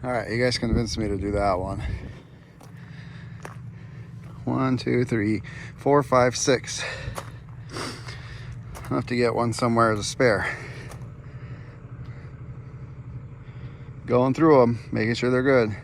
All right, you guys convinced me to do that one. 1, 2, 3, 4, 5, 6. I'll have to get one somewhere as a spare. Going through them, making sure they're good.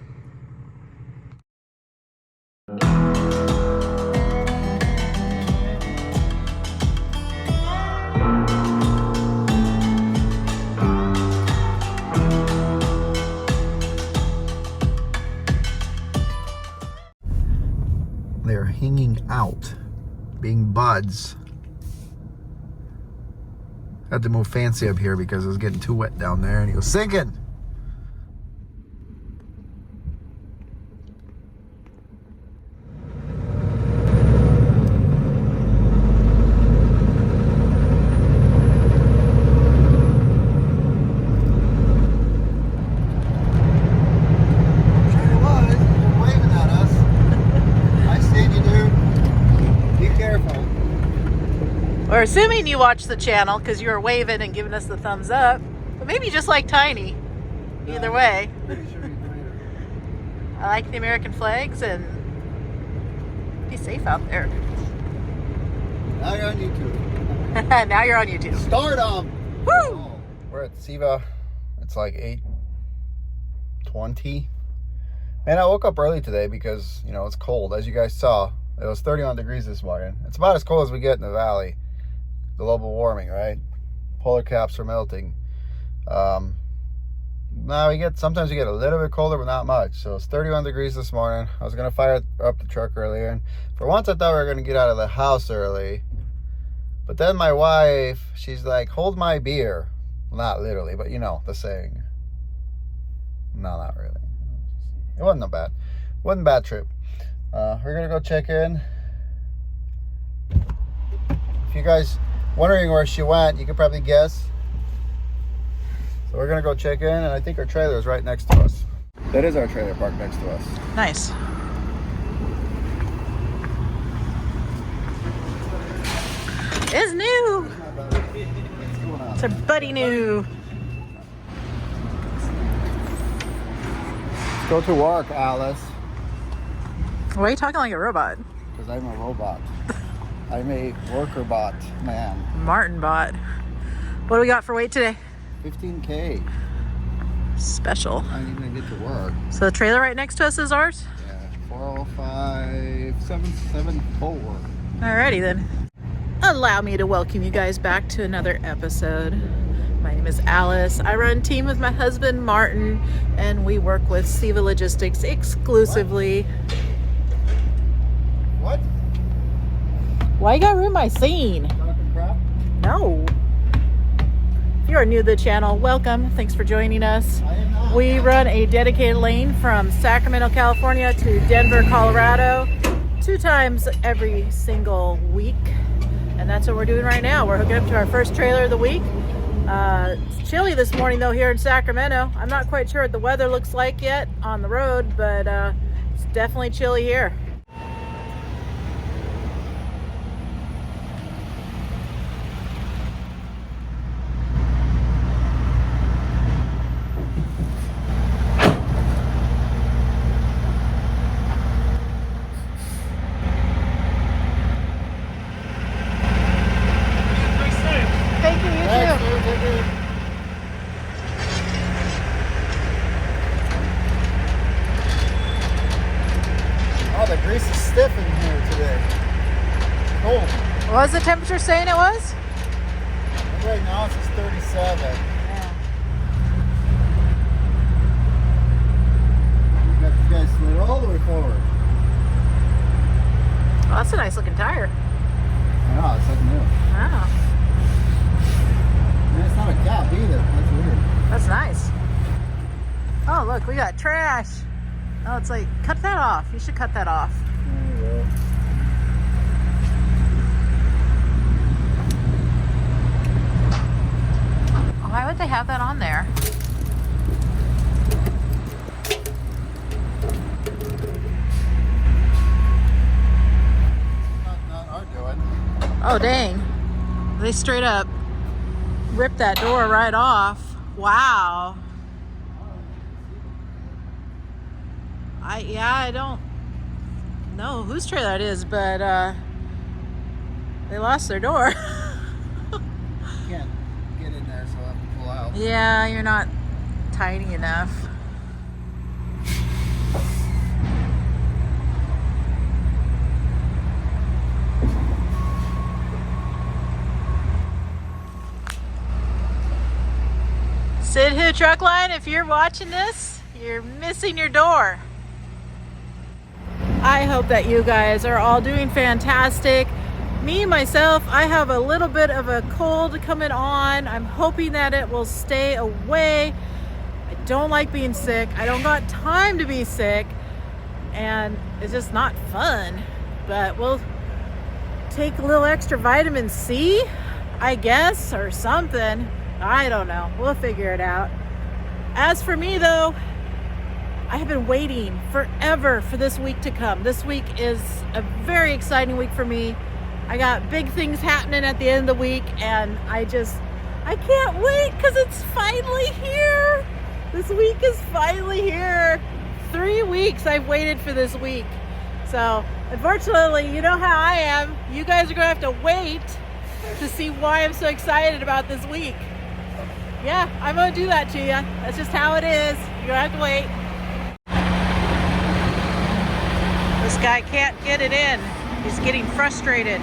They're hanging out, being buds. Had to move Fancy up here because it was getting too wet down there and he was sinking. We're assuming you watched the channel because you were waving and giving us the thumbs up. But maybe you just like Tiny. Either way. I like the American flags and be safe out there. Now you're on YouTube. Now you're on YouTube. Start 'em! Woo! We're at Siva. It's like 8:20. Man, I woke up early today because, you know, it's cold. As you guys saw, it was 31 degrees this morning. It's about as cold as we get in the valley. Global warming, right? Polar caps are melting. Now sometimes we get a little bit colder, but not much. So it's 31 degrees this morning. I was gonna fire up the truck earlier, and for once I thought we were gonna get out of the house early. But then my wife, she's like, "Hold my beer." Well, not literally, but you know the saying. No, not really. It wasn't a bad. Wasn't a bad trip. We're gonna go check in. If you guys wondering where she went, you could probably guess. So we're gonna go check in, and I think our trailer is right next to us. That is our trailer park next to us. Nice. It's new. It's our buddy new. Let's go to work, Alice. Why are you talking like a robot? Because I'm a robot. I'm a worker bot, man. Martin bot. What do we got for weight today? 15K. Special. I ain't even gonna get to work. So the trailer right next to us is ours? Yeah, 405-774. Alrighty then. Allow me to welcome you guys back to another episode. My name is Alice. I run team with my husband Martin, and we work with Siva Logistics exclusively. What? Why you gotta ruin my scene? Talking crap? No. If you are new to the channel, welcome. Thanks for joining us. We run a dedicated lane from Sacramento, California to Denver, Colorado, 2 times every single week. And that's what we're doing right now. We're hooking up to our first trailer of the week. It's chilly this morning though here in Sacramento. I'm not quite sure what the weather looks like yet on the road, but it's definitely chilly here. Thank you, you too. Oh, the grease is stiff in here today. Cold. What was the temperature saying it was? Right now it's just 37. Yeah. You got these guys slid all the way forward. Well, that's a nice looking tire. I know, it's like new. Wow. And it's not a cap either. That's weird. That's nice. Oh, look, we got trash. Oh, it's like, cut that off. You should cut that off. There you go. Why would they have that on there? Not our doing. Oh, dang. They straight up ripped that door right off. Wow. I don't know whose trailer it is, but they lost their door. Can't get in there, so I'll have to pull out. Yeah, you're not tiny enough. Sid Who Truck Line, if you're watching this, you're missing your door. I hope that you guys are all doing fantastic. Me, myself, I have a little bit of a cold coming on. I'm hoping that it will stay away. I don't like being sick. I don't got time to be sick. And it's just not fun. But we'll take a little extra vitamin C, I guess, or something. I don't know. We'll figure it out. As for me, though, I have been waiting forever for this week to come. This week is a very exciting week for me. I got big things happening at the end of the week, and I can't wait because it's finally here. This week is finally here. 3 weeks I've waited for this week. So, unfortunately, you know how I am. You guys are going to have to wait to see why I'm so excited about this week. Yeah, I'm going to do that to you. That's just how it is. You're going to have to wait. This guy can't get it in. He's getting frustrated.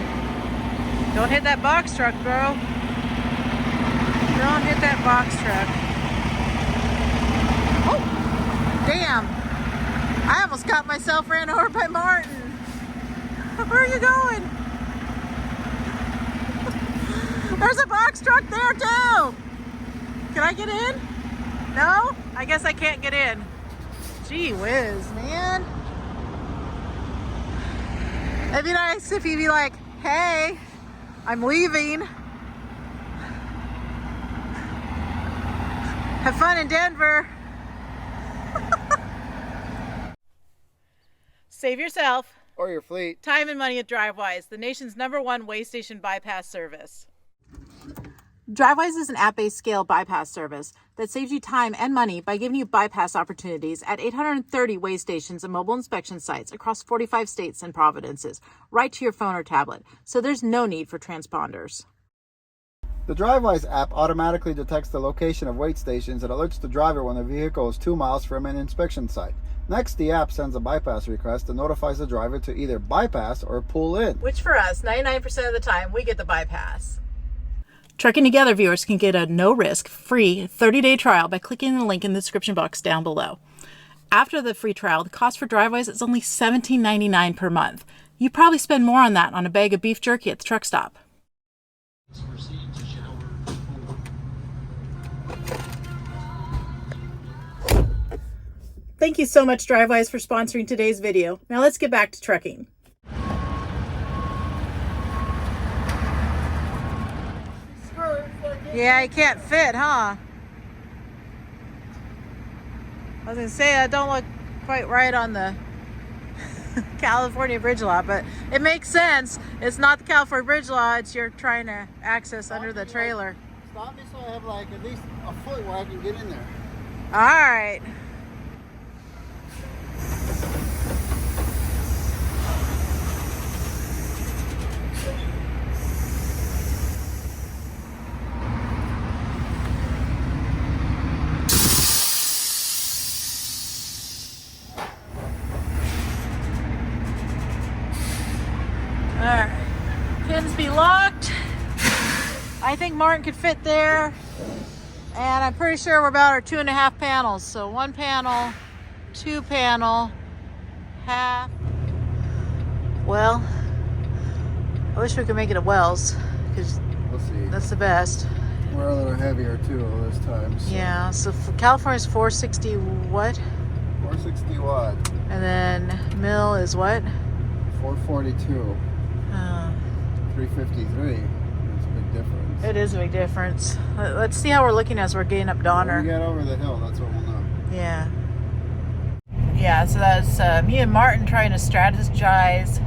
Don't hit that box truck, bro. Don't hit that box truck. Oh, damn. I almost got myself ran over by Martin. Where are you going? There's a box truck there too. Can I get in? No? I guess I can't get in. Gee whiz, man. It'd be nice if you'd be like, hey, I'm leaving. Have fun in Denver. Save yourself Or your fleet. time and money at DriveWise, the nation's #1 way station bypass service. DriveWise is an app-based scale bypass service that saves you time and money by giving you bypass opportunities at 830 way stations and mobile inspection sites across 45 states and provinces, right to your phone or tablet, so there's no need for transponders. The DriveWise app automatically detects the location of wait stations and alerts the driver when the vehicle is 2 miles from an inspection site. Next, the app sends a bypass request and notifies the driver to either bypass or pull in. Which for us, 99% of the time, we get the bypass. Trucking Together viewers can get a no-risk, free 30-day trial by clicking the link in the description box down below. After the free trial, the cost for DriveWise is only $17.99 per month. You probably spend more on that on a bag of beef jerky at the truck stop. Thank you so much, DriveWise, for sponsoring today's video. Now let's get back to trucking. Yeah, you can't fit, huh? I was gonna say that don't look quite right on the California bridge law, but it makes sense. It's not the California bridge law, it's you're trying to access under the trailer. Stop me so I have like at least a foot where I can get in there. All right. Alright, pins be locked. I think Martin could fit there. And I'm pretty sure we're about our 2.5 panels. So 1 panel, 2 panel, half. Well, I wish we could make it at Wells, because We'll see. that's the best. We're a little heavier too this time. So. Yeah, so for California's 460 what? 460 watt. And then Mill is what? 442. 353. That's a big difference. It is a big difference. Let's see how we're looking as we're getting up Donner. When we get over the hill, that's what we'll know. Yeah. Yeah, so that's me and Martin trying to strategize.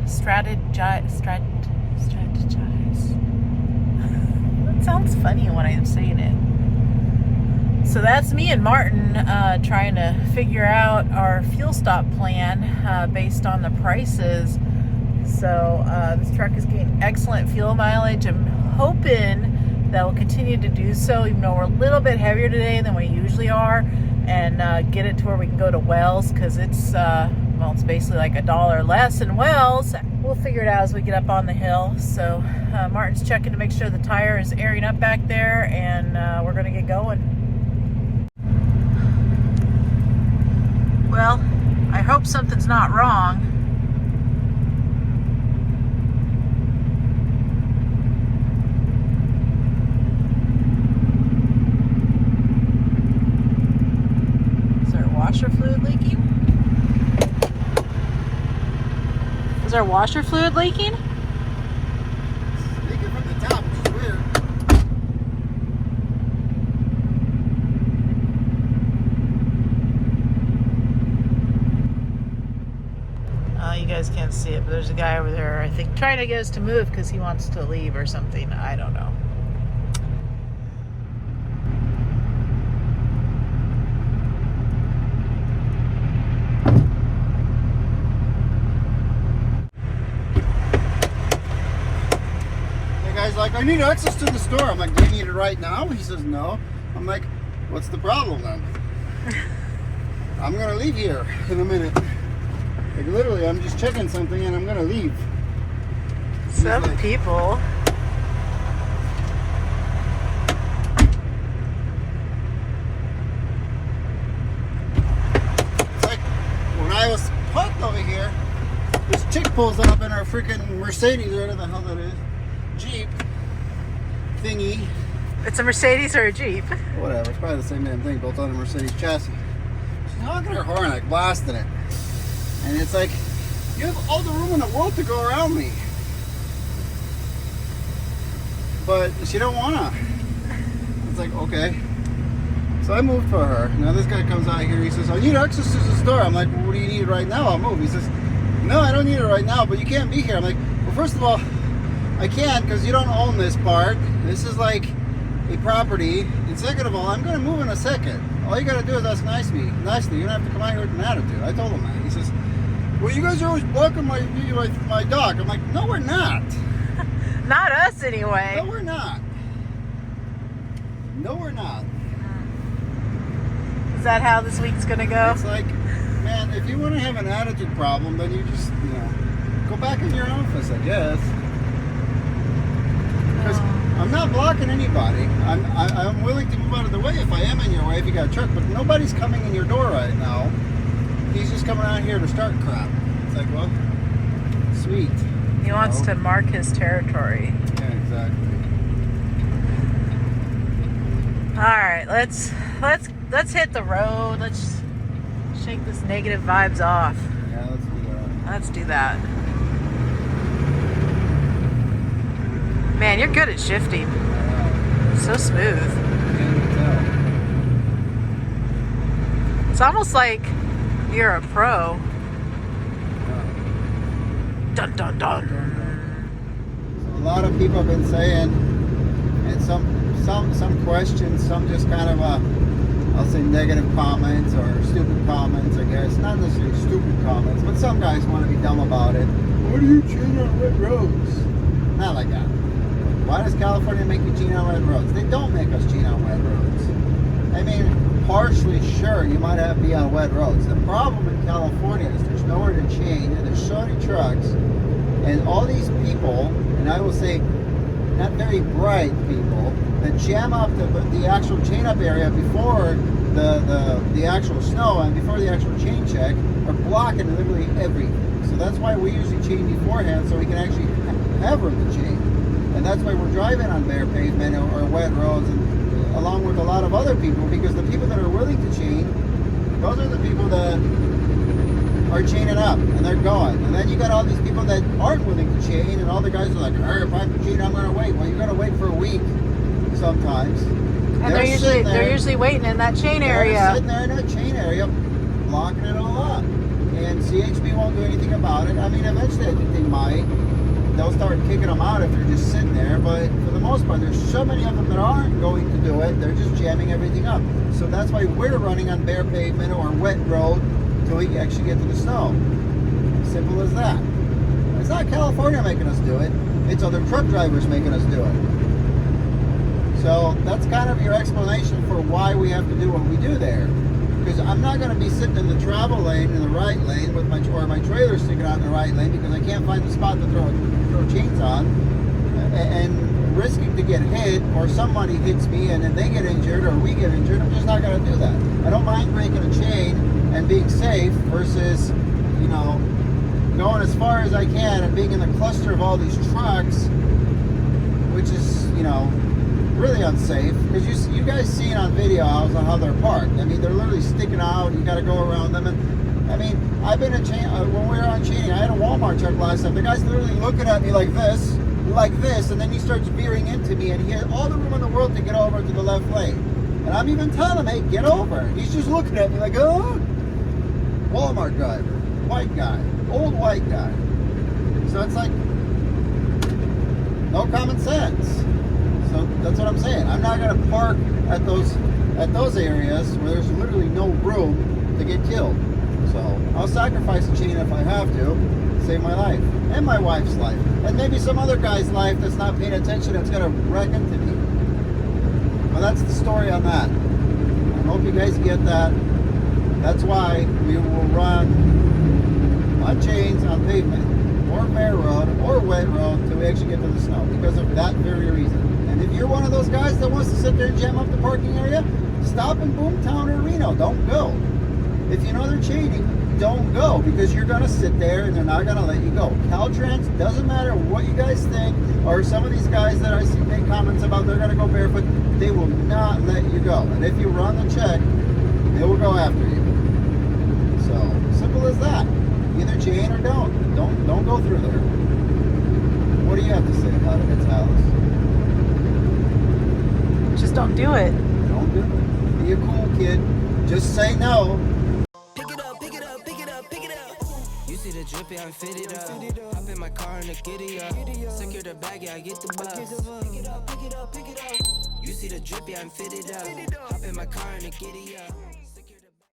That sounds funny when I'm saying it. So that's me and Martin trying to figure out our fuel stop plan based on the prices. So this truck is getting excellent fuel mileage. I'm hoping that will continue to do so, even though we're a little bit heavier today than we usually are, and get it to where we can go to Wells, because it's well, it's basically like $1 less in Wells. We'll figure it out as we get up on the hill. So Martin's checking to make sure the tire is airing up back there, and we're going to get going. Well, I hope something's not wrong. Is our washer fluid leaking? Is our washer fluid leaking? It's leaking from the top, which is weird. You guys can't see it, but there's a guy over there, I think, trying to get us to move because he wants to leave or something. I don't know. The guy's like, I need access to the store. I'm like, do you need it right now? He says, no. I'm like, what's the problem then? I'm going to leave here in a minute. Like, literally, I'm just checking something and I'm going to leave. Some like, people. It's like when I was parked over here, this chick pulls up in her freaking Mercedes, or whatever the hell that is, Jeep thingy. It's a Mercedes or a Jeep? Whatever, it's probably the same damn thing, built on a Mercedes chassis. She's honking her horn, like blasting it. And it's like, you have all the room in the world to go around me. But she don't wanna. It's like, okay. So I moved for her. Now this guy comes out here, he says, I need access to the store. I'm like, well, what do you need right now? I'll move. He says, no, I don't need it right now, but you can't be here. I'm like, well, first of all, I can't because you don't own this part. This is like a property. And second of all, I'm gonna move in a second. All you gotta do is ask nicely. You don't have to come out here with an attitude. I told him that. He says, well, you guys are always blocking my dock. I'm like, no, we're not. Not us, anyway. No, we're not. No, we're not. Is that how this week's gonna go? It's like, man, if you want to have an attitude problem, then you just, go back in your office, I guess. Because I'm not blocking anybody. I'm willing to move out of the way if I am in your way if you got a truck, but nobody's coming in your door right now. He's just coming out here to start crap. It's like, well, sweet. He wants to mark his territory. Yeah, exactly. All right, let's hit the road. Let's shake this negative vibes off. Yeah, let's do that. Let's do that. Man, you're good at shifting. So smooth. Can't tell. It's almost like you're a pro. Dun dun dun. So a lot of people have been saying, and some questions, some just kind of I'll say negative comments or stupid comments, I guess. Not necessarily stupid comments, but some guys want to be dumb about it. Why do you chain on wet roads? Not like that. Why does California make you chain on wet roads? They don't make us chain on wet roads. I mean, partially, sure, you might have to be on wet roads. The problem in California is there's nowhere to chain, and there's so many trucks, and all these people, and I will say, not very bright people, that jam up the actual chain up area before the actual snow and before the actual chain check are blocking literally everything. So that's why we usually chain beforehand so we can actually have room to chain. And that's why we're driving on bare pavement or wet roads, and along with a lot of other people, because the people that are willing to chain, those are the people that are chaining up and they're going. And then you got all these people that aren't willing to chain, and all the guys are like, hey, if I have to chain, I'm gonna wait. Well, you gotta wait for a week sometimes. And they're usually waiting in that chain area. They're sitting there in that chain area, blocking it all up. And CHP won't do anything about it. I mean, eventually I think they might. they'll start kicking them out if they're just sitting there. But for the most part, there's so many of them that aren't going to do it. They're just jamming everything up. So that's why we're running on bare pavement or wet road till we actually get to the snow. Simple as that. It's not California making us do it. It's other truck drivers making us do it. So that's kind of your explanation for why we have to do what we do there. Because I'm not going to be sitting in the travel lane, in the right lane, with my trailer sticking out in the right lane because I can't find the spot to throw chains on, and risking to get hit, or somebody hits me and then they get injured or we get injured. I'm just not going to do that. I don't mind breaking a chain and being safe versus, you know, going as far as I can and being in the cluster of all these trucks, which is, you know, really unsafe. Because you guys seen on video how they're parked. I mean, they're literally sticking out. You got to go around them. And I mean, I've been in when we were on chaining, I had a Walmart truck last time. The guy's literally looking at me like this, and then he starts veering into me, and he had all the room in the world to get over to the left lane. And I'm even telling him, hey, get over. He's just looking at me like, oh. Walmart driver, white guy, old white guy. So it's like, no common sense. So that's what I'm saying. I'm not going to park at those areas where there's literally no room to get killed. So I'll sacrifice a chain if I have to, save my life and my wife's life, and maybe some other guy's life that's not paying attention that's going to wreck into me. Well, that's the story on that. I hope you guys get that. That's why we will run on chains on pavement or bare road or wet road until we actually get to the snow, because of that very reason. And if you're one of those guys that wants to sit there and jam up the parking area, stop in Boomtown or Reno. Don't go. If you know they're chaining, don't go, because you're going to sit there and they're not going to let you go. Caltrans, doesn't matter what you guys think, or some of these guys that I see make comments about they're going to go barefoot, they will not let you go. And if you run the check, they will go after you. So, simple as that. Either chain or don't. Don't go through there. What do you have to say about it? It's Alice. Just don't do it. Don't do it. Be a cool kid. Just say no. Pick it up, pick it up, pick it up, pick it up. You see the drippy, I'm fitted up. Hop in my car and the giddy up. Secure the bag, yeah, I get the bus. Pick it up, pick it up, pick it up. You see the drippy, I'm fitted up. Hop in my car and the giddy up.